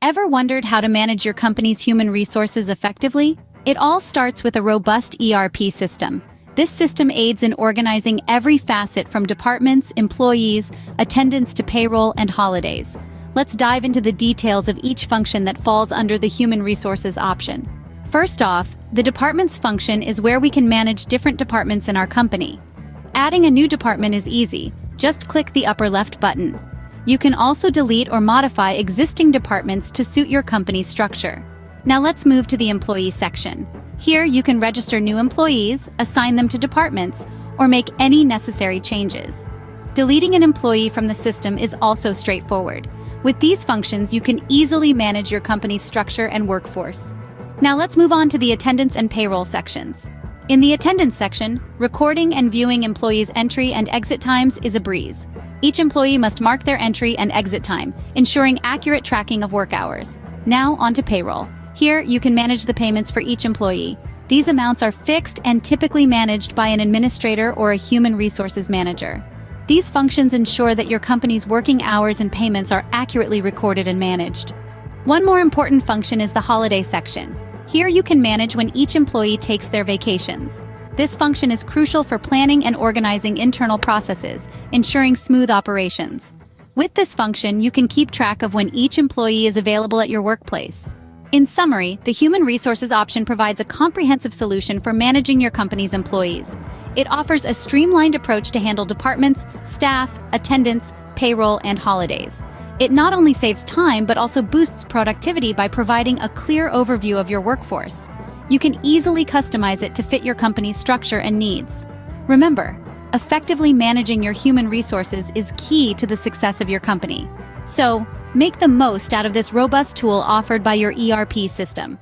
Ever wondered how to manage your company's human resources effectively? It all starts with a robust ERP system. This system aids in organizing every facet from departments, employees, attendance to payroll and holidays. Let's dive into the details of each function that falls under the human resources option. First off, the departments function is where we can manage different departments in our company. Adding a new department is easy. Just click the upper left button. You can also delete or modify existing departments to suit your company's structure. Now let's move to the employee section. Here you can register new employees, assign them to departments, or make any necessary changes. Deleting an employee from the system is also straightforward. With these functions, you can easily manage your company's structure and workforce. Now let's move on to the attendance and payroll sections. In the attendance section, recording and viewing employees' entry and exit times is a breeze. Each employee must mark their entry and exit time, ensuring accurate tracking of work hours. Now on to payroll. Here, you can manage the payments for each employee. These amounts are fixed and typically managed by an administrator or a human resources manager. These functions ensure that your company's working hours and payments are accurately recorded and managed. One more important function is the holiday section. Here you can manage when each employee takes their vacations. This function is crucial for planning and organizing internal processes, ensuring smooth operations. With this function, you can keep track of when each employee is available at your workplace. In summary, the Human Resources option provides a comprehensive solution for managing your company's employees. It offers a streamlined approach to handle departments, staff, attendance, payroll, and holidays. It not only saves time, but also boosts productivity by providing a clear overview of your workforce. You can easily customize it to fit your company's structure and needs. Remember, effectively managing your human resources is key to the success of your company. So, make the most out of this robust tool offered by your ERP system.